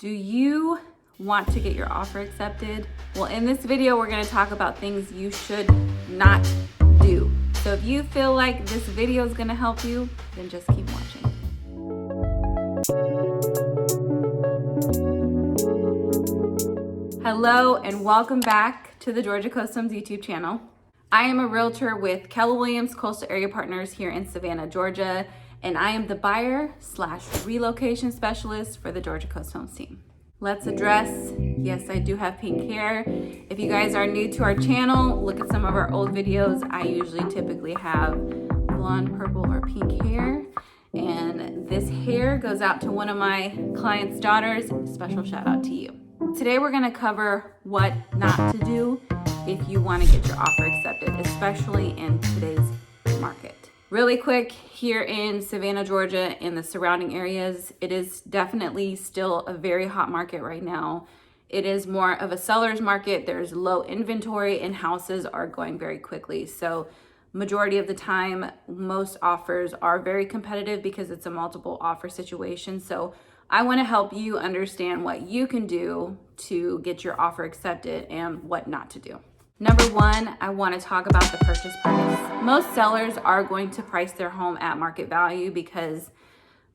Do you want to get your offer accepted? Well, in this video, we're gonna talk about things you should not do. So if you feel like this video is gonna help you, then just keep watching. Hello, and welcome back to the Georgia Customs YouTube channel. I am a realtor with Keller Williams Coastal Area Partners here in Savannah, Georgia, and I am the buyer/relocation specialist for the Georgia Customs team. Let's address, yes, I do have pink hair. If you guys are new to our channel, look at some of our old videos. I usually typically have blonde, purple, or pink hair. And this hair goes out to one of my clients' daughters. Special shout out to you. Today we're gonna cover what not to do if you wanna get your offer accepted, especially in today's market. Really quick, here in Savannah, Georgia, in the surrounding areas, it is definitely still a very hot market right now. It is more of a seller's market. There's low inventory and houses are going very quickly. So majority of the time, most offers are very competitive because it's a multiple offer situation. So I want to help you understand what you can do to get your offer accepted and what not to do. Number one, I want to talk about the purchase price. Most sellers are going to price their home at market value because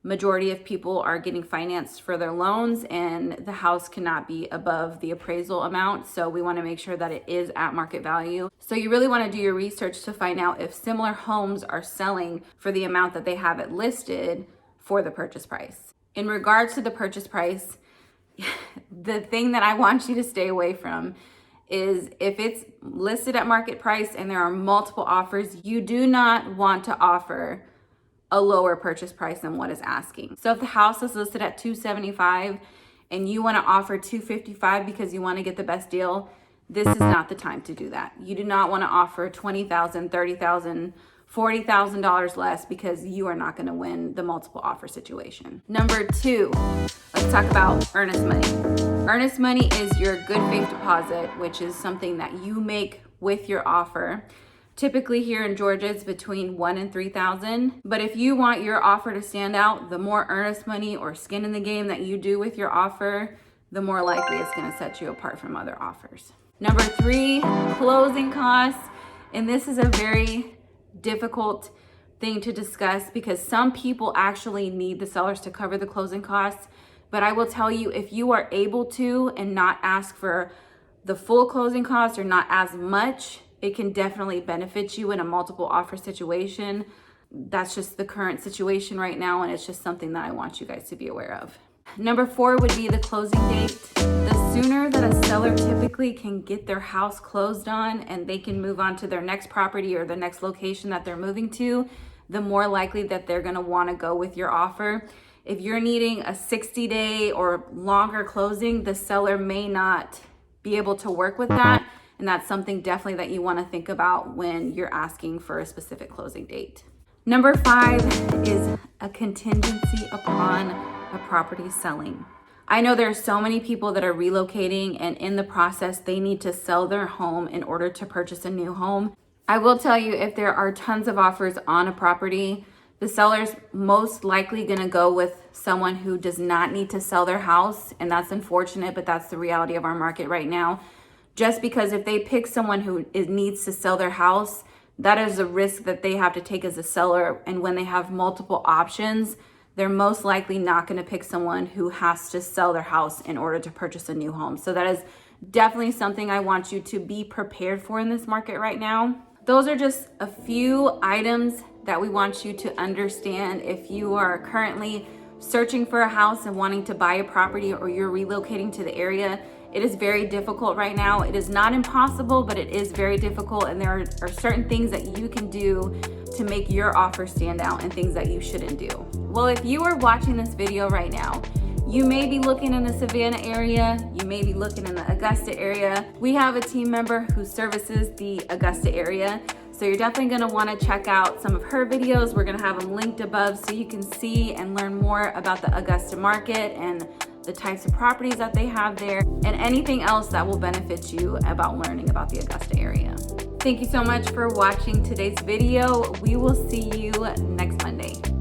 majority of people are getting financed for their loans and the house cannot be above the appraisal amount. So we want to make sure that it is at market value. So you really want to do your research to find out if similar homes are selling for the amount that they have it listed for the purchase price. In regards to the purchase price, the thing that I want you to stay away from is if it's listed at market price and there are multiple offers, you do not want to offer a lower purchase price than what is asking. So if the house is listed at $275 and you want to offer $255 because you want to get the best deal, this is not the time to do that. You do not want to offer $20,000, $30,000, $40,000 less because you are not going to win the multiple offer situation. Number two, let's talk about earnest money. Earnest money is your good faith deposit, which is something that you make with your offer. Typically here in Georgia, it's between $1,000 and $3,000. But if you want your offer to stand out, the more earnest money or skin in the game that you do with your offer, the more likely it's going to set you apart from other offers. Number three, closing costs. And this is a very difficult thing to discuss because some people actually need the sellers to cover the closing costs. But I will tell you, if you are able to and not ask for the full closing costs or not as much, it can definitely benefit you in a multiple offer situation. That's just the current situation right now, and it's just something that I want you guys to be aware of. Number four would be the closing date. The sooner that a seller typically can get their house closed on and they can move on to their next property or the next location that they're moving to, the more likely that they're gonna wanna go with your offer. If you're needing a 60-day or longer closing, the seller may not be able to work with that. And that's something definitely that you wanna think about when you're asking for a specific closing date. Number five is a contingency upon a property selling. I know there are so many people that are relocating and in the process, they need to sell their home in order to purchase a new home. I will tell you, if there are tons of offers on a property, the seller's most likely gonna go with someone who does not need to sell their house. And that's unfortunate, but that's the reality of our market right now. Just because if they pick someone who needs to sell their house, that is a risk that they have to take as a seller. And when they have multiple options, they're most likely not going to pick someone who has to sell their house in order to purchase a new home. So that is definitely something I want you to be prepared for in this market right now. Those are just a few items that we want you to understand if you are currently searching for a house and wanting to buy a property or you're relocating to the area. It is very difficult right now. It is not impossible, but it is very difficult. And there are certain things that you can do to make your offer stand out and things that you shouldn't do. Well, if you are watching this video right now, you may be looking in the Savannah area, you may be looking in the Augusta area. We have a team member who services the Augusta area. So you're definitely gonna wanna check out some of her videos. We're gonna have them linked above so you can see and learn more about the Augusta market and the types of properties that they have there and anything else that will benefit you about learning about the Augusta area. Thank you so much for watching today's video. We will see you next Monday.